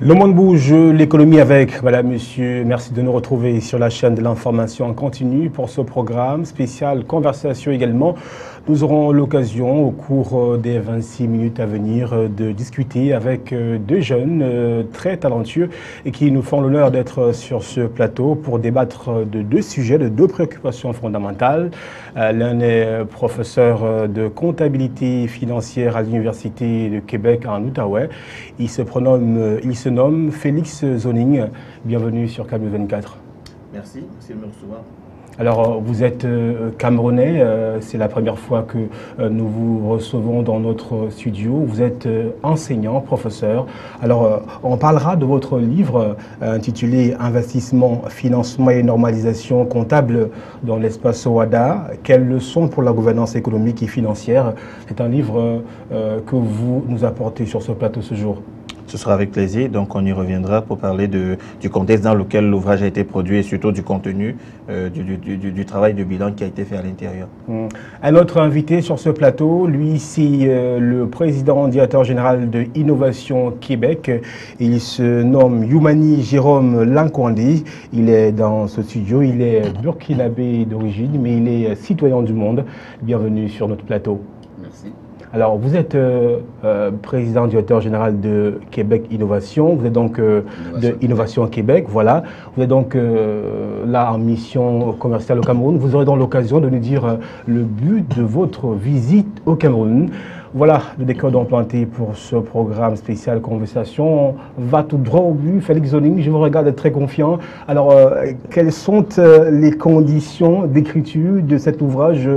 Le monde bouge, l'économie avec. Voilà, monsieur, merci de nous retrouver sur la chaîne de l'information en continu pour ce programme spécial conversation également. Nous aurons l'occasion au cours des 26 minutes à venir de discuter avec deux jeunes très talentueux et qui nous font l'honneur d'être sur ce plateau pour débattre de deux sujets, de deux préoccupations fondamentales. L'un est professeur de comptabilité financière à l'Université de Québec en Outaouais. Il se nomme Félix Zoning. Bienvenue sur Canal 24. Merci de me recevoir. Alors, vous êtes Camerounais, c'est la première fois que nous vous recevons dans notre studio. Vous êtes enseignant, professeur. Alors, on parlera de votre livre intitulé « Investissement, financement et normalisation comptable dans l'espace OHADA. Quelles leçons pour la gouvernance économique et financière ?» C'est un livre que vous nous apportez sur ce plateau ce jour. Ce sera avec plaisir, donc on y reviendra pour parler du contexte dans lequel l'ouvrage a été produit et surtout du contenu, du travail de bilan qui a été fait à l'intérieur. Un autre invité sur ce plateau, lui, c'est le président directeur général de Innovation Québec. Il se nomme Youmani Jérôme Lankwandi. Il est dans ce studio, il est burkinabé d'origine, mais il est citoyen du monde. Bienvenue sur notre plateau. Merci. Alors, vous êtes président directeur général de Québec Innovation, vous êtes donc de Innovation Québec, voilà. Vous êtes donc là en mission commerciale au Cameroun. Vous aurez donc l'occasion de nous dire le but de votre visite au Cameroun. Voilà le décor planté pour ce programme spécial conversation. On va tout droit au but. Félix Zoning, je vous regarde très confiant. Alors, quelles sont les conditions d'écriture de cet ouvrage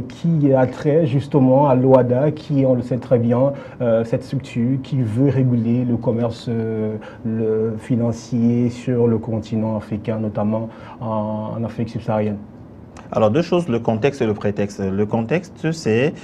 qui a trait justement à l'OHADA, qui, on le sait très bien, cette structure qui veut réguler le commerce le financier sur le continent africain, notamment en Afrique subsaharienne? Alors, deux choses, le contexte et le prétexte. Le contexte, c'est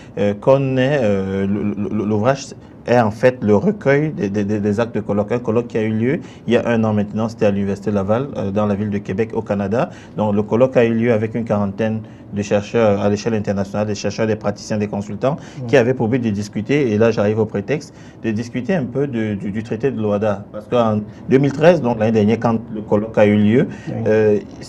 qu'on est, l'ouvrage est en fait le recueil des actes de colloque. Un colloque qui a eu lieu il y a un an maintenant, c'était à l'Université Laval, dans la ville de Québec, au Canada. Donc, le colloque a eu lieu avec une quarantaine de chercheurs à l'échelle internationale, des chercheurs, des praticiens, des consultants, qui avaient pour but de discuter, et là j'arrive au prétexte, de discuter un peu du traité de l'OHADA. Parce qu'en 2013, donc l'année dernière, quand le colloque a eu lieu,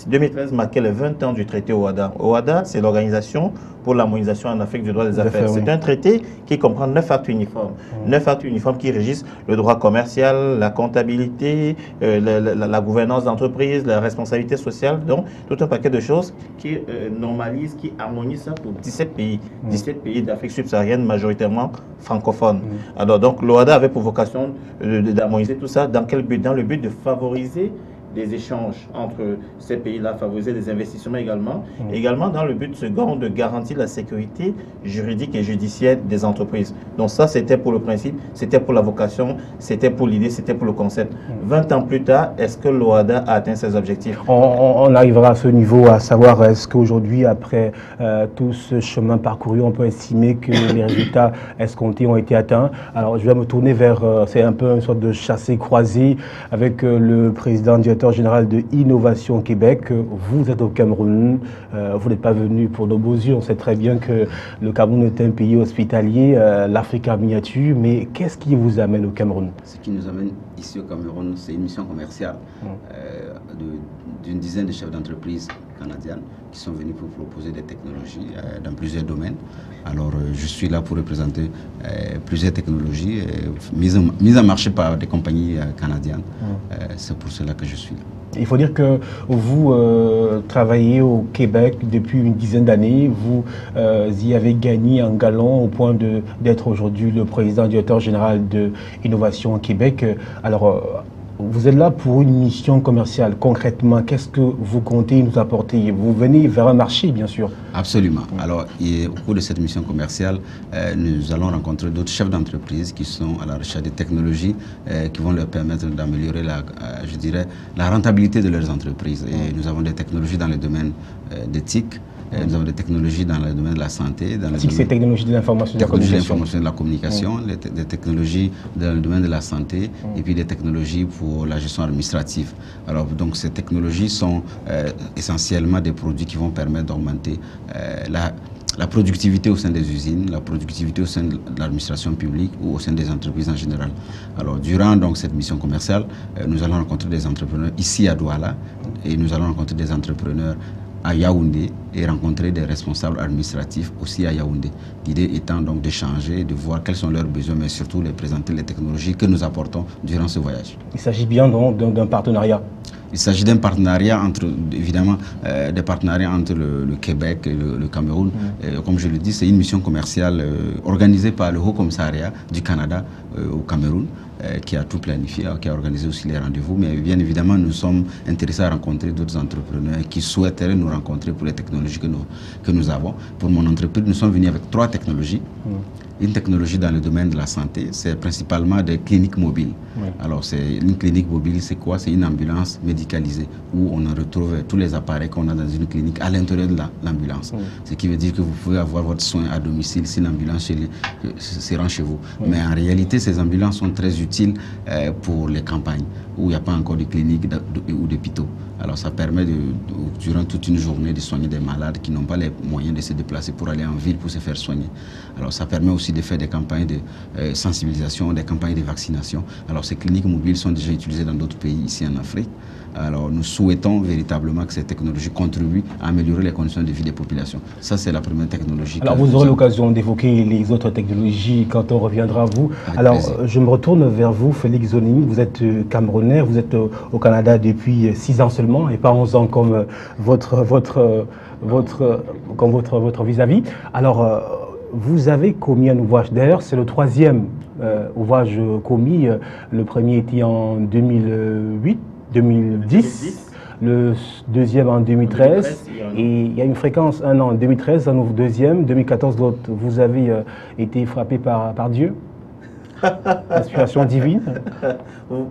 2013 marquait les 20 ans du traité OHADA. OHADA, c'est l'Organisation pour l'harmonisation en Afrique du droit des affaires. C'est un traité qui comprend 9 actes uniformes. 9 actes uniformes qui régissent le droit commercial, la comptabilité, la gouvernance d'entreprise, la responsabilité sociale, donc tout un paquet de choses qui normalisent, qui harmonisent ça pour 17 pays. 17 pays d'Afrique subsaharienne, majoritairement francophones. Alors donc l'OHADA avait pour vocation d'harmoniser tout ça. Dans quel but? Dans le but de favoriser des échanges entre ces pays-là, favoriser des investissements également, également dans le but second de garantir la sécurité juridique et judiciaire des entreprises. Donc ça, c'était pour le principe, c'était pour la vocation, c'était pour l'idée, c'était pour le concept. 20 ans plus tard, est-ce que l'OHADA a atteint ses objectifs? On arrivera à ce niveau à savoir est-ce qu'aujourd'hui, après tout ce chemin parcouru, on peut estimer que les résultats escomptés ont été atteints. Alors, je vais me tourner vers, c'est un peu une sorte de chassé-croisé avec le président directeur général de Innovation Québec. Vous êtes au Cameroun, vous n'êtes pas venu pour nos beaux yeux. On sait très bien que le Cameroun est un pays hospitalier, l'Afrique en miniature, mais qu'est-ce qui vous amène au Cameroun? Ce qui nous amène ici au Cameroun, c'est une mission commerciale d'une dizaine de chefs d'entreprise canadiennes qui sont venus pour proposer des technologies dans plusieurs domaines. Alors, je suis là pour représenter plusieurs technologies mises en marché par des compagnies canadiennes. C'est pour cela que je suis là. Il faut dire que vous travaillez au Québec depuis une dizaine d'années. Vous y avez gagné un galon au point d'être aujourd'hui le président directeur général de Innovation Québec. Alors, vous êtes là pour une mission commerciale. Concrètement, qu'est-ce que vous comptez nous apporter? Vous venez vers un marché, bien sûr. Absolument. Alors, au cours de cette mission commerciale, nous allons rencontrer d'autres chefs d'entreprise qui sont à la recherche de technologies qui vont leur permettre d'améliorer je dirais, la rentabilité de leurs entreprises. Et nous avons des technologies dans le domaine d'éthique. Nous avons des technologies dans le domaine de la santé. C'est technologie de l'information et de la communication. De la communication, des technologies dans le domaine de la santé et puis des technologies pour la gestion administrative. Alors donc ces technologies sont essentiellement des produits qui vont permettre d'augmenter la productivité au sein des usines, la productivité au sein de l'administration publique ou au sein des entreprises en général. Alors, durant donc, cette mission commerciale, nous allons rencontrer des entrepreneurs ici à Douala et nous allons rencontrer des entrepreneurs à Yaoundé et rencontrer des responsables administratifs aussi à Yaoundé. L'idée étant donc d'échanger, de voir quels sont leurs besoins, mais surtout de présenter les technologies que nous apportons durant ce voyage. Il s'agit bien d'un partenariat. Il s'agit d'un partenariat entre, évidemment, des partenariats entre le Québec et le Cameroun. Comme je le dis, c'est une mission commerciale organisée par le Haut Commissariat du Canada au Cameroun, qui a tout planifié, qui a organisé aussi les rendez-vous. Mais bien évidemment, nous sommes intéressés à rencontrer d'autres entrepreneurs qui souhaiteraient nous rencontrer pour les technologies que nous avons. Pour mon entreprise, nous sommes venus avec 3 technologies. Une technologie dans le domaine de la santé, c'est principalement des cliniques mobiles. Alors, une clinique mobile, c'est quoi? C'est une ambulance médicalisée où on retrouve tous les appareils qu'on a dans une clinique à l'intérieur de l'ambulance. Ce qui veut dire que vous pouvez avoir votre soin à domicile si l'ambulance se rend chez vous. Mais en réalité, ces ambulances sont très utiles pour les campagnes où il n'y a pas encore de clinique ou d'hôpitaux. Alors, ça permet, durant toute une journée, de soigner des malades qui n'ont pas les moyens de se déplacer pour aller en ville pour se faire soigner. Alors, ça permet aussi de faire des campagnes de sensibilisation, des campagnes de vaccination. Alors, ces cliniques mobiles sont déjà utilisées dans d'autres pays ici en Afrique. Alors, nous souhaitons véritablement que ces technologies contribuent à améliorer les conditions de vie des populations. Ça, c'est la première technologie. Alors, vous aurez l'occasion d'évoquer les autres technologies quand on reviendra à vous. Avec Alors, plaisir. je me retourne vers vous, Félix Zonimi. Vous êtes Camerounais, vous êtes au Canada depuis 6 ans seulement et pas 11 ans comme votre vis-à-vis. Alors, vous avez commis un ouvrage. D'ailleurs, c'est le 3e ouvrage commis. Le premier était en 2010. Le 2e en 2013, et il y a une fréquence, un an en 2013, un nouveau 2e, 2014 l'autre. Vous avez été frappé par Dieu, inspiration divine. Non.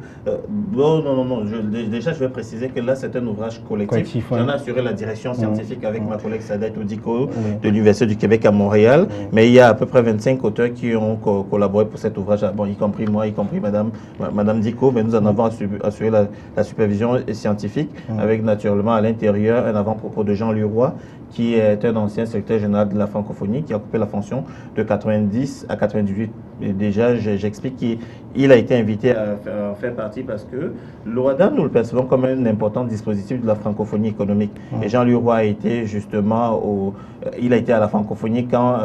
Déjà, je vais préciser que là, c'est un ouvrage collectif. J'en ai assuré la direction scientifique avec ma collègue Sadet Odiko de l'Université du Québec à Montréal. Mais il y a à peu près 25 auteurs qui ont collaboré pour cet ouvrage, bon, y compris moi, y compris Madame Diko. Mais nous en avons assuré la supervision scientifique avec naturellement à l'intérieur un avant-propos de Jean Leroy, qui est un ancien secrétaire général de la francophonie, qui a occupé la fonction de 90 à 98. Et déjà, j'explique qu'il a été invité à en faire partie parce que l'OADA, nous le percevons comme un important dispositif de la francophonie économique. Et Jean Leroy a été justement il a été à la francophonie quand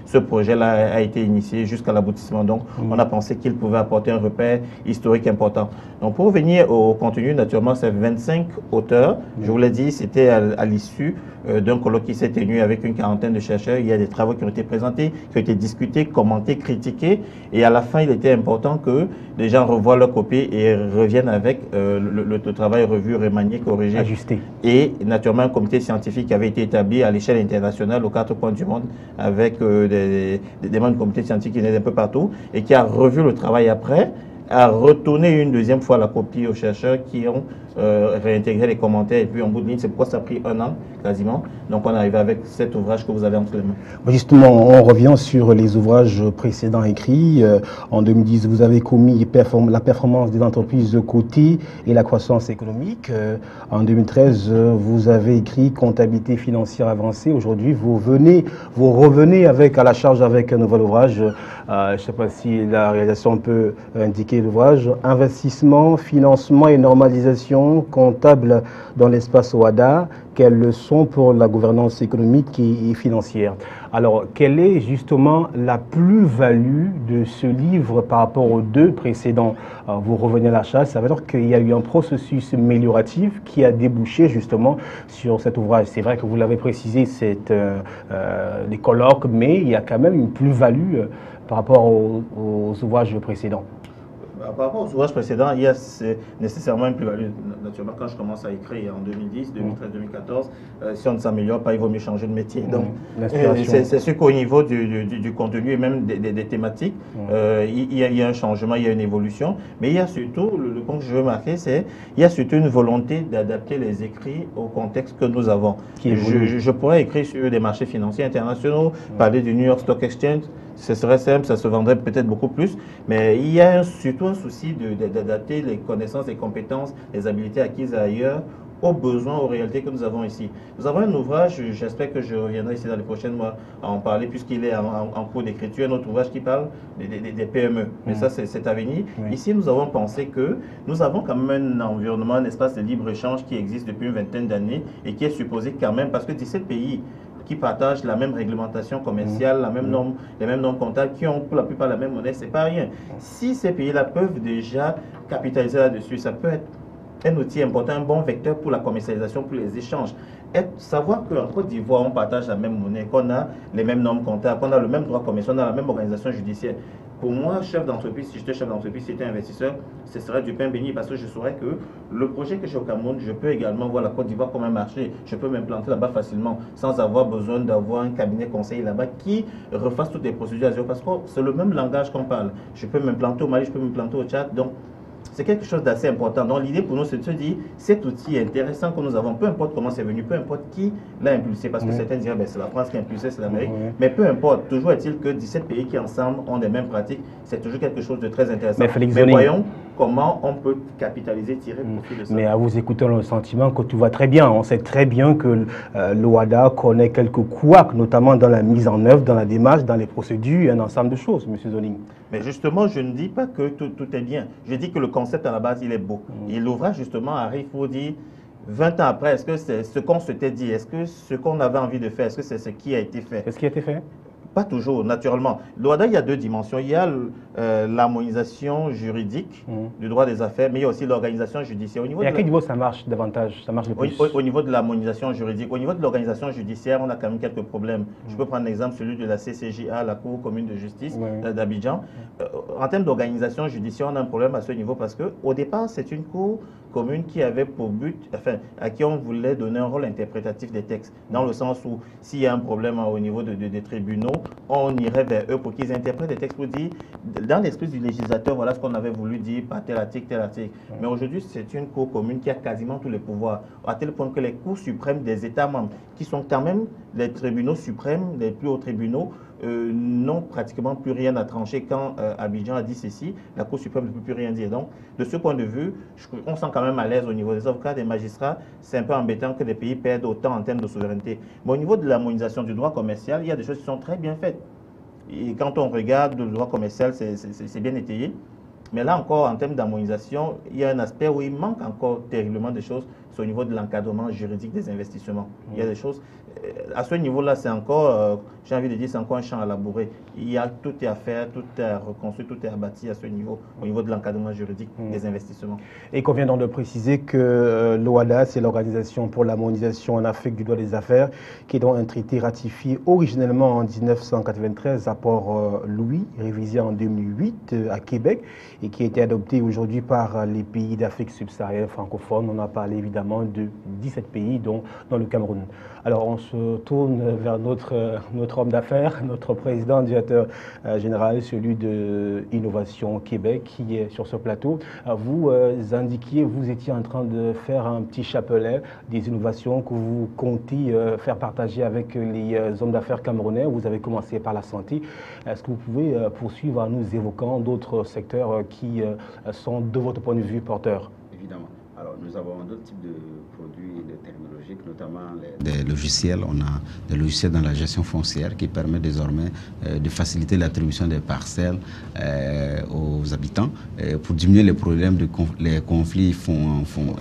ce projet-là a été initié jusqu'à l'aboutissement. Donc, on a pensé qu'il pouvait apporter un repère historique important. Donc, pour revenir au contenu, naturellement, c'est 25 auteurs. Je vous l'ai dit, c'était à l'issue d'un colloque qui s'est tenu avec une quarantaine de chercheurs. Il y a des travaux qui ont été présentés, qui ont été discutés, commentés, critiqués. Et à la fin, il était important que les gens revoient leur copie et reviennent avec le travail revu, remanié, corrigé. Ajusté. Et naturellement, un comité scientifique avait été établi à l'échelle internationale aux 4 coins du monde avec des membres du comité scientifique qui venaient d'un peu partout et qui a revu le travail après, a retourné une deuxième fois la copie aux chercheurs qui ont réintégré les commentaires et puis en bout de ligne, c'est pourquoi ça a pris 1 an quasiment. Donc on est arrivé avec cet ouvrage que vous avez entre les mains. Justement, on revient sur les ouvrages précédents écrits. En 2010, vous avez commis la performance des entreprises cotées et la croissance économique. En 2013, vous avez écrit comptabilité financière avancée. Aujourd'hui, vous revenez à la charge avec un nouvel ouvrage. Je ne sais pas si la réalisation peut indiquer l'ouvrage. Investissement, financement et normalisation comptable dans l'espace OADA. Quelles leçons pour la gouvernance économique et financière? Alors, quelle est justement la plus-value de ce livre par rapport aux 2 précédents? Vous revenez à la charge, ça veut dire qu'il y a eu un processus amélioratif qui a débouché justement sur cet ouvrage. C'est vrai que vous l'avez précisé, c'est des colloques, mais il y a quand même une plus-value par rapport aux ouvrages précédents. Par rapport aux ouvrages précédents, il y a nécessairement une plus-value. Naturellement, quand je commence à écrire en 2010, 2013, 2014, si on ne s'améliore pas, il vaut mieux changer de métier. Donc, c'est sûr qu'au niveau du contenu et même des thématiques, il y a un changement, il y a une évolution. Mais il y a surtout, le point que je veux marquer, c'est qu'il y a surtout une volonté d'adapter les écrits au contexte que nous avons. Je pourrais écrire sur des marchés financiers internationaux, parler du New York Stock Exchange. Ce serait simple, ça se vendrait peut-être beaucoup plus, mais il y a surtout un souci d'adapter les connaissances, les compétences, les habiletés acquises ailleurs aux besoins, aux réalités que nous avons ici. Nous avons un ouvrage, j'espère que je reviendrai ici dans les prochains mois à en parler, puisqu'il est en cours d'écriture, un autre ouvrage qui parle des PME. Mais ça, c'est à venir. Oui. Ici, nous avons pensé que nous avons quand même un environnement, un espace de libre-échange qui existe depuis une vingtaine d'années et qui est supposé quand même, parce que 17 pays qui partagent la même réglementation commerciale, les mêmes normes comptables, qui ont pour la plupart la même monnaie, c'est pas rien. Si ces pays-là peuvent déjà capitaliser là-dessus, ça peut être un outil important, un bon vecteur pour la commercialisation, pour les échanges. Savoir qu'en Côte d'Ivoire, on partage la même monnaie, qu'on a les mêmes normes comptables, qu'on a le même droit commercial, on a la même organisation judiciaire. Pour moi, chef d'entreprise, si j'étais chef d'entreprise, si j'étais investisseur, ce serait du pain béni parce que je saurais que le projet que j'ai au Cameroun, je peux également voir la Côte d'Ivoire comme un marché. Je peux m'implanter là-bas facilement sans avoir besoin d'avoir un cabinet conseiller là-bas qui refasse toutes les procédures à zéro parce que c'est le même langage qu'on parle. Je peux m'implanter au Mali, je peux m'implanter au Tchad. Donc, c'est quelque chose d'assez important. Donc l'idée pour nous, c'est de se dire, cet outil intéressant que nous avons, peu importe comment c'est venu, peu importe qui l'a impulsé, parce que certains diraient, ben, c'est la France qui a impulsé, c'est l'Amérique, mais peu importe, toujours est-il que 17 pays qui ensemble ont les mêmes pratiques, c'est toujours quelque chose de très intéressant. Mais voyons comment on peut capitaliser, tirer profit de ça. Mais à vous écouter, on a le sentiment que tout va très bien. On sait très bien que l'OHADA connaît quelques couacs, notamment dans la mise en œuvre, dans la démarche, dans les procédures, un ensemble de choses, M. Zoning. Mais justement, je ne dis pas que tout est bien. Je dis que le concept à la base, il est beau. Et l'ouvrage, justement, arrive pour dire, 20 ans après, est-ce que c'est ce qu'on s'était dit? Est-ce que ce qu'on avait envie de faire, est-ce que c'est ce qui a été fait? Qu'est-ce qui a été fait? Pas toujours, naturellement. L'OHADA, il y a deux dimensions. Il y a l'harmonisation juridique du droit des affaires, mais il y a aussi l'organisation judiciaire. Et à quel niveau ça marche davantage? Ça marche le plus? Au niveau de l'harmonisation juridique. Au niveau de l'organisation judiciaire, on a quand même quelques problèmes. Je peux prendre l'exemple, celui de la CCJA, la Cour commune de justice d'Abidjan. En termes d'organisation judiciaire, on a un problème à ce niveau parce qu'au départ, c'est une cour commune qui avait pour but, enfin, à qui on voulait donner un rôle interprétatif des textes, dans le sens où s'il y a un problème au niveau des tribunaux, on irait vers eux pour qu'ils interprètent des textes pour dire, dans l'esprit du législateur, voilà ce qu'on avait voulu dire par tel article, tel article. Mais aujourd'hui, c'est une cour commune qui a quasiment tous les pouvoirs, à tel point que les cours suprêmes des États membres, qui sont quand même les tribunaux suprêmes, les plus hauts tribunaux, n'ont pratiquement plus rien à trancher. Quand Abidjan a dit ceci, la Cour suprême ne peut plus rien dire. Donc, de ce point de vue, on sent quand même à l'aise au niveau des avocats, des magistrats. C'est un peu embêtant que les pays perdent autant en termes de souveraineté. Mais au niveau de l'harmonisation du droit commercial, il y a des choses qui sont très bien faites. Et quand on regarde le droit commercial, c'est bien étayé. Mais là encore, en termes d'harmonisation, il y a un aspect où il manque encore terriblement de choses. C'est au niveau de l'encadrement juridique des investissements. Il y a des choses, à ce niveau-là, c'est encore, j'ai envie de dire, c'est encore un champ à labourer. Tout est à faire, tout est à reconstruire, tout est à bâtir à ce niveau, au niveau de l'encadrement juridique des investissements. Et il convient donc de préciser que l'OHADA, c'est l'Organisation pour l'harmonisation en Afrique du droit des affaires, qui est donc un traité ratifié originellement en 1993 à Port-Louis, révisé en 2008 à Québec, et qui a été adopté aujourd'hui par les pays d'Afrique subsaharienne francophone. On a parlé évidemment de 17 pays, dont le Cameroun. Alors, on se tourne vers notre homme d'affaires, notre président, directeur général, celui de Innovation Québec, qui est sur ce plateau. Vous indiquiez, vous étiez en train de faire un petit chapelet des innovations que vous comptez faire partager avec les hommes d'affaires camerounais. Vous avez commencé par la santé. Est-ce que vous pouvez poursuivre en nous évoquant d'autres secteurs qui sont, de votre point de vue, porteurs? Évidemment. Alors, nous avons d'autres types de produits et de technologiques, notamment des logiciels. On a des logiciels dans la gestion foncière qui permettent désormais de faciliter l'attribution des parcelles aux habitants pour diminuer les problèmes de les conflits fonciers,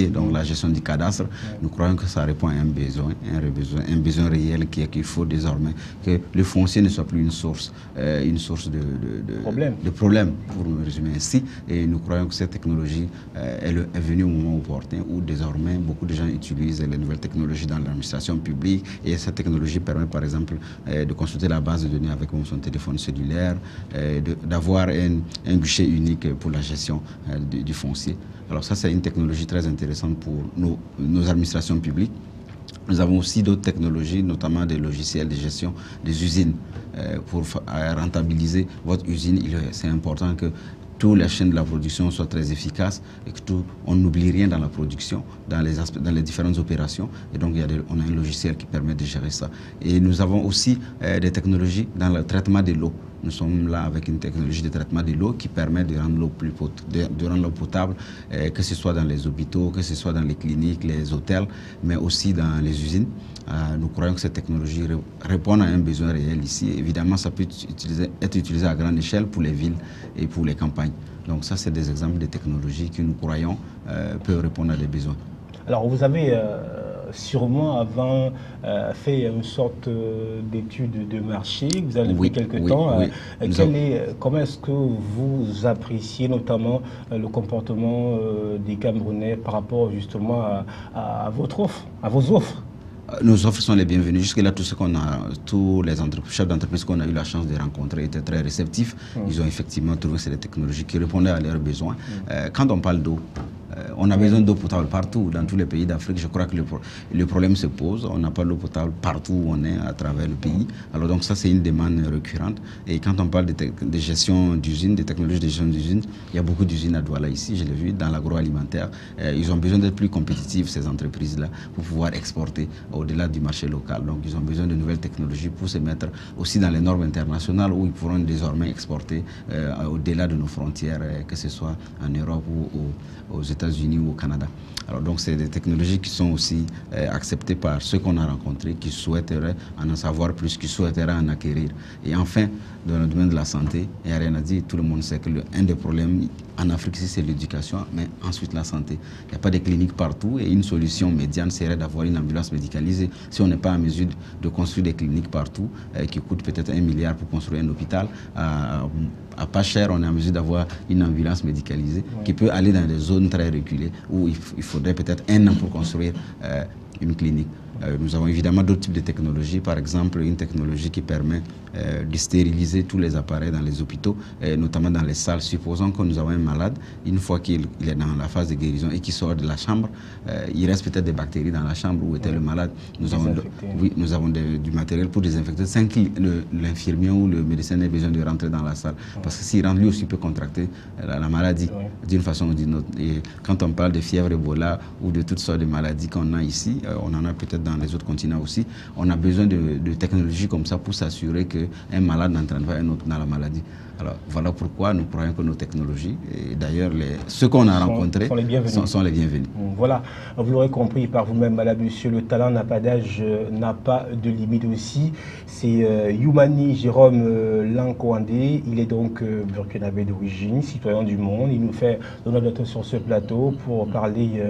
donc la gestion du cadastre. Nous croyons que ça répond à un besoin réel qu'il faut désormais que le foncier ne soit plus une source de problèmes, pour me résumer ainsi. Et nous croyons que cette technologie est venue au moment opportun où désormais beaucoup de gens utilisent les nouvelles technologies dans l'administration publique et cette technologie permet par exemple de consulter la base de données avec son téléphone cellulaire, d'avoir un guichet unique pour la gestion du foncier. Alors ça c'est une technologie très intéressante pour nos administrations publiques. Nous avons aussi d'autres technologies, notamment des logiciels de gestion des usines. Pour rentabiliser votre usine, c'est important que toutes les chaînes de la production soient très efficaces et que on n'oublie rien dans la production, dans les différentes opérations. Et donc, on a un logiciel qui permet de gérer ça. Et nous avons aussi des technologies dans le traitement de l'eau. Nous sommes là avec une technologie de traitement de l'eau qui permet de rendre l'eau potable, que ce soit dans les hôpitaux, que ce soit dans les cliniques, les hôtels, mais aussi dans les usines. Nous croyons que cette technologie répond à un besoin réel ici. Évidemment, ça peut être utilisé à grande échelle pour les villes et pour les campagnes. Donc ça, c'est des exemples de technologies que nous croyons peuvent répondre à des besoins. Alors, vous avez sûrement avant fait une sorte d'étude de marché. Vous avez fait quelques temps. Comment est-ce que vous appréciez notamment le comportement des Camerounais par rapport justement à votre offre, à vos offres? Nos offres sont les bienvenues. Jusque-là, tous les chefs d'entreprise qu'on a eu la chance de rencontrer étaient très réceptifs. Ils ont effectivement trouvé que c'est des technologies qui répondaient à leurs besoins. Quand on parle d'eau, on a besoin d'eau potable partout, dans tous les pays d'Afrique. Je crois que le problème se pose. On n'a pas d'eau potable partout où on est à travers le pays. Alors donc ça, c'est une demande récurrente. Et quand on parle de gestion d'usines, de technologies de gestion d'usines, il y a beaucoup d'usines à Douala ici, je l'ai vu, dans l'agroalimentaire. Ils ont besoin d'être plus compétitifs, ces entreprises-là, pour pouvoir exporter au-delà du marché local. Donc ils ont besoin de nouvelles technologies pour se mettre aussi dans les normes internationales où ils pourront désormais exporter au-delà de nos frontières, que ce soit en Europe ou aux États-Unis ou au Canada. Alors donc c'est des technologies qui sont aussi acceptées par ceux qu'on a rencontrés, qui souhaiteraient en savoir plus, qui souhaiteraient en acquérir. Et enfin, dans le domaine de la santé, il n'y a rien à dire, tout le monde sait que un des problèmes en Afrique, c'est l'éducation, mais ensuite la santé. Il n'y a pas de cliniques partout et une solution médiane serait d'avoir une ambulance médicalisée. Si on n'est pas en mesure de construire des cliniques partout, qui coûtent peut-être 1 milliard pour construire un hôpital, à pas cher, on est en mesure d'avoir une ambulance médicalisée qui peut aller dans des zones très reculées où il faudrait peut-être 1 an pour construire une clinique. Nous avons évidemment d'autres types de technologies, par exemple une technologie qui permet de stériliser tous les appareils dans les hôpitaux, notamment dans les salles. Supposons que nous avons un malade, une fois qu'il est dans la phase de guérison et qu'il sort de la chambre, il reste peut-être des bactéries dans la chambre où était le malade. Nous avons du matériel pour désinfecter sans que l'infirmier ou le médecin ait besoin de rentrer dans la salle. Parce que s'il rentre, lui aussi peut contracter la maladie d'une façon ou d'une autre. Et quand on parle de fièvre Ebola ou de toutes sortes de maladies qu'on a ici, on en a peut-être dans les autres continents aussi, on a besoin de technologies comme ça pour s'assurer qu'un malade n'entraîne pas un autre dans la maladie. Alors voilà pourquoi nous croyons que nos technologies, et d'ailleurs ceux qu'on a rencontrés, sont les bienvenus. Voilà, vous l'aurez compris par vous-même, madame, monsieur, le talent n'a pas d'âge, n'a pas de limite aussi. C'est Youmani Jérôme Lankouandé, il est donc burkinabé d'origine, citoyen du monde. Il nous fait l'honneur d'être sur ce plateau pour parler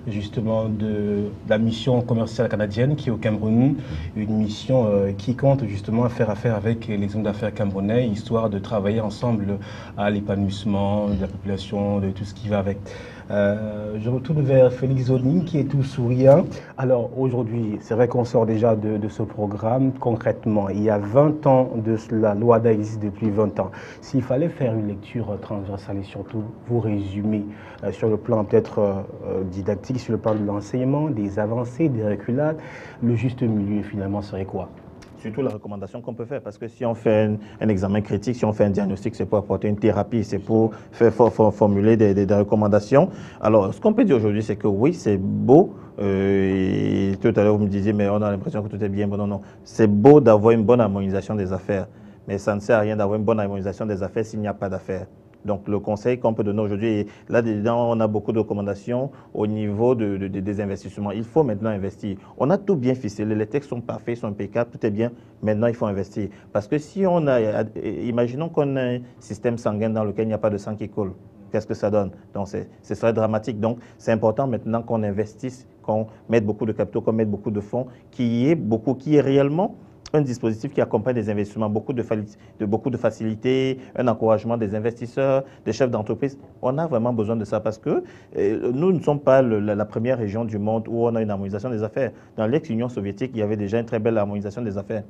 justement de la mission commerciale canadienne qui est au Cameroun, une mission qui compte justement à faire affaire avec les hommes d'affaires camerounais, histoire de travailler ensemble à l'épanouissement de la population, de tout ce qui va avec. Je retourne vers Félix Zoning qui est tout souriant. Alors aujourd'hui, c'est vrai qu'on sort déjà de ce programme. Concrètement, il y a 20 ans de cela, l'OADA existe depuis 20 ans. S'il fallait faire une lecture transversale et surtout vous résumer sur le plan peut-être didactique, sur le plan de l'enseignement, des avancées, des reculades, le juste milieu finalement serait quoi? Surtout la recommandation qu'on peut faire, parce que si on fait un examen critique, si on fait un diagnostic, c'est pour apporter une thérapie, c'est pour formuler des recommandations. Alors, ce qu'on peut dire aujourd'hui, c'est que oui, c'est beau. Et tout à l'heure, vous me disiez, mais on a l'impression que tout est bien. Bon, non. C'est beau d'avoir une bonne harmonisation des affaires, mais ça ne sert à rien d'avoir une bonne harmonisation des affaires s'il n'y a pas d'affaires. Donc, le conseil qu'on peut donner aujourd'hui, là-dedans, on a beaucoup de recommandations au niveau des investissements. Il faut maintenant investir. On a tout bien ficelé, les textes sont parfaits, sont impeccables, tout est bien. Maintenant, il faut investir. Parce que si on a, imaginons qu'on a un système sanguin dans lequel il n'y a pas de sang qui coule. Qu'est-ce que ça donne? Donc, ce serait dramatique. Donc, c'est important maintenant qu'on investisse, qu'on mette beaucoup de capitaux, qu'on mette beaucoup de fonds, qu'il y ait réellement un dispositif qui accompagne les investissements, beaucoup de facilités, un encouragement des investisseurs, des chefs d'entreprise. On a vraiment besoin de ça parce que nous ne sommes pas la première région du monde où on a une harmonisation des affaires. Dans l'ex-Union soviétique, il y avait déjà une très belle harmonisation des affaires.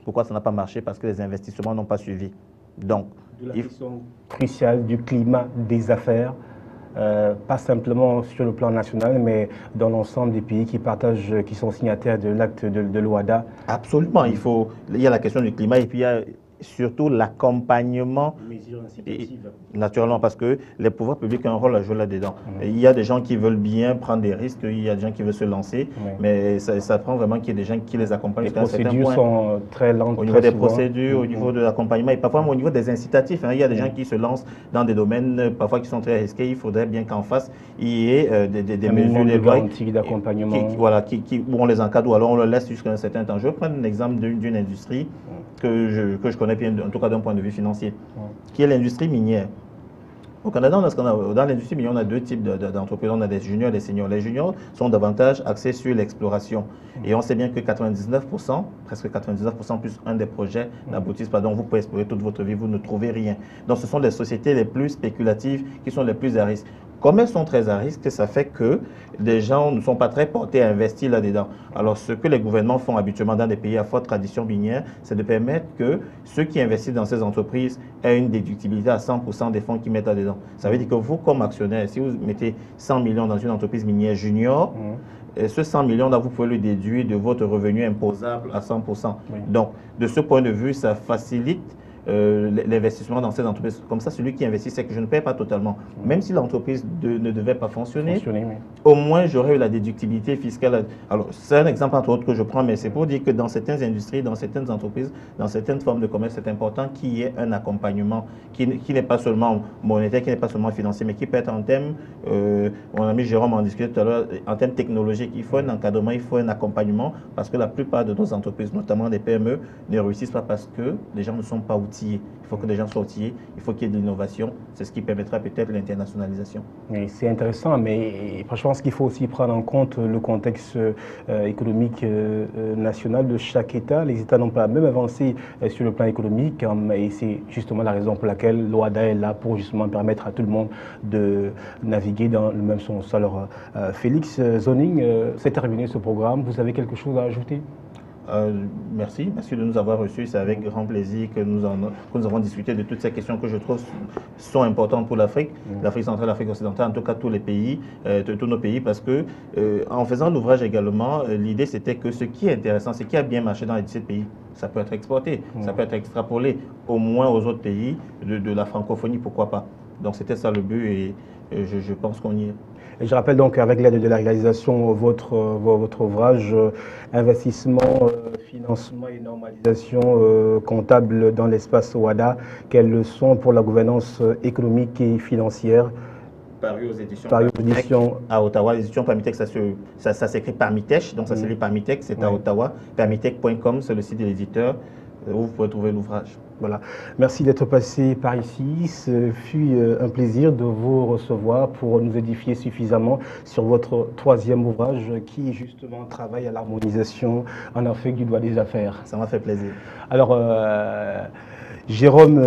Pourquoi ça n'a pas marché? Parce que les investissements n'ont pas suivi. Donc, de la question cruciale du climat des affaires, pas simplement sur le plan national, mais dans l'ensemble des pays qui sont signataires de l'acte de l'OADA. Absolument, il y a la question du climat et puis il y a surtout l'accompagnement. Mesures incitatives. Naturellement, parce que les pouvoirs publics ont un rôle à jouer là-dedans. Il y a des gens qui veulent bien prendre des risques, il y a des gens qui veulent se lancer, mais ça prend vraiment qu'il y ait des gens qui les accompagnent. Les procédures sont très lentes. Au niveau des procédures, au niveau de l'accompagnement et parfois au niveau des incitatifs. Il y a des gens qui se lancent dans des domaines parfois qui sont très risqués. Il faudrait bien qu'en face, il y ait des mesures, des lois d'accompagnement. Où on les encadre ou alors on le laisse jusqu'à un certain temps. Je vais prendre un exemple d'une industrie que je connais bien, en tout cas d'un point de vue financier, qui est l'industrie minière. Au Canada, dans l'industrie minière, on a deux types d'entreprises. On a des juniors et des seniors. Les juniors sont davantage axés sur l'exploration. Et on sait bien que 99%, presque 99% plus un des projets n'aboutissent pas. Donc vous pouvez explorer toute votre vie, vous ne trouvez rien. Donc ce sont les sociétés les plus spéculatives qui sont les plus à risque. Comme elles sont très à risque, ça fait que les gens ne sont pas très portés à investir là-dedans. Alors, ce que les gouvernements font habituellement dans des pays à forte tradition minière, c'est de permettre que ceux qui investissent dans ces entreprises aient une déductibilité à 100% des fonds qu'ils mettent là-dedans. Ça veut dire que vous, comme actionnaire, si vous mettez 100 millions dans une entreprise minière junior, et ce 100 millions-là, vous pouvez le déduire de votre revenu imposable à 100%. Donc, de ce point de vue, ça facilite l'investissement dans ces entreprises. Comme ça, celui qui investit, c'est que je ne paie pas totalement. Même si l'entreprise ne devait pas fonctionner, au moins j'aurais eu la déductibilité fiscale. Alors, c'est un exemple entre autres que je prends, mais c'est pour dire que dans certaines industries, dans certaines entreprises, dans certaines formes de commerce, c'est important qu'il y ait un accompagnement qui n'est pas seulement monétaire, qui n'est pas seulement financier, mais qui peut être en termes, mon ami Jérôme en discutait tout à l'heure, en termes technologiques. Il faut un encadrement, il faut un accompagnement, parce que la plupart de nos entreprises, notamment des PME, ne réussissent pas parce que les gens ne sont pas outillés. Il faut que les gens soient outillés, il faut qu'il y ait de l'innovation. C'est ce qui permettra peut-être l'internationalisation. C'est intéressant, mais je pense qu'il faut aussi prendre en compte le contexte économique national de chaque État. Les États n'ont pas même avancé sur le plan économique, et c'est justement la raison pour laquelle l'OADA est là pour justement permettre à tout le monde de naviguer dans le même sens. Alors, Félix Zoning, c'est terminé ce programme. Vous avez quelque chose à ajouter? Merci de nous avoir reçus. C'est avec grand plaisir que nous avons discuté de toutes ces questions que je trouve sont importantes pour l'Afrique, l'Afrique centrale, l'Afrique occidentale, en tout cas tous les pays, tous nos pays, parce que en faisant l'ouvrage également, l'idée c'était que ce qui est intéressant, ce qui a bien marché dans les 17 pays, ça peut être exporté, ça peut être extrapolé au moins aux autres pays de la francophonie, pourquoi pas. Donc c'était ça le but et je pense qu'on y est. Et je rappelle donc avec l'aide de la réalisation votre ouvrage investissement, financement et normalisation comptable dans l'espace OADA, quelles leçons pour la gouvernance économique et financière. Paru aux éditions à Ottawa. Les éditions Permitech, ça s'écrit Permitech, donc ça s'écrit Permitech, c'est à Ottawa. Permitech.com, c'est le site de l'éditeur où vous pouvez trouver l'ouvrage. Voilà. Merci d'être passé par ici. Ce fut un plaisir de vous recevoir pour nous édifier suffisamment sur votre troisième ouvrage qui justement travaille à l'harmonisation en Afrique du droit des affaires. Ça m'a fait plaisir. Alors, Jérôme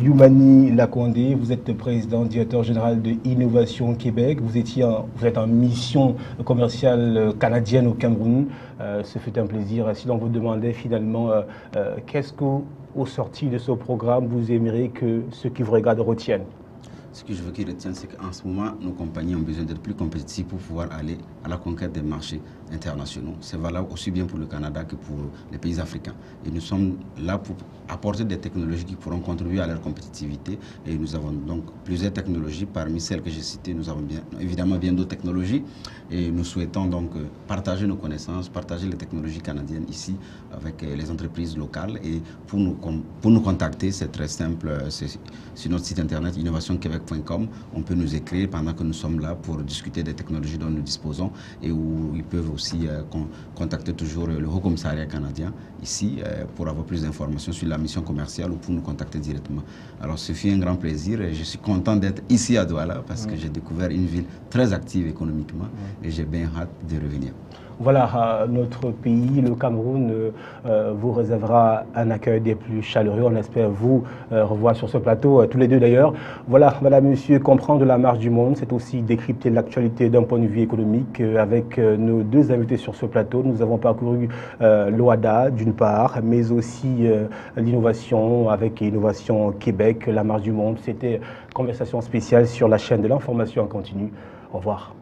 Youmani Lakondé, vous êtes président, directeur général de Innovation Québec. Vous êtes en mission commerciale canadienne au Cameroun. Ce fut un plaisir. Si l'on vous demandait finalement qu'est-ce qu'au sorti de ce programme, vous aimeriez que ceux qui vous regardent retiennent? Ce que je veux qu'ils retiennent, c'est qu'en ce moment, nos compagnies ont besoin d'être plus compétitives pour pouvoir aller à la conquête des marchés internationaux. C'est valable aussi bien pour le Canada que pour les pays africains. Et nous sommes là pour apporter des technologies qui pourront contribuer à leur compétitivité. Et nous avons donc plusieurs technologies. Parmi celles que j'ai citées, nous avons évidemment bien d'autres technologies. Et nous souhaitons donc partager nos connaissances, partager les technologies canadiennes ici avec les entreprises locales. Et pour nous contacter, c'est très simple. C'est sur notre site internet innovationquebec.com. On peut nous écrire pendant que nous sommes là pour discuter des technologies dont nous disposons et où ils peuvent aussi contacter toujours le Haut Commissariat canadien ici pour avoir plus d'informations sur la mission commerciale ou pour nous contacter directement. Alors ce fut un grand plaisir et je suis content d'être ici à Douala parce que j'ai découvert une ville très active économiquement et j'ai bien hâte de revenir. Voilà, notre pays, le Cameroun, vous réservera un accueil des plus chaleureux. On espère vous revoir sur ce plateau, tous les deux d'ailleurs. Voilà, madame, monsieur, comprendre la marche du monde, c'est aussi décrypter l'actualité d'un point de vue économique. Avec nos deux invités sur ce plateau, nous avons parcouru l'OADA d'une part, mais aussi l'innovation avec Innovation Québec, la marche du monde. C'était une conversation spéciale sur la chaîne de l'information en continu. Au revoir.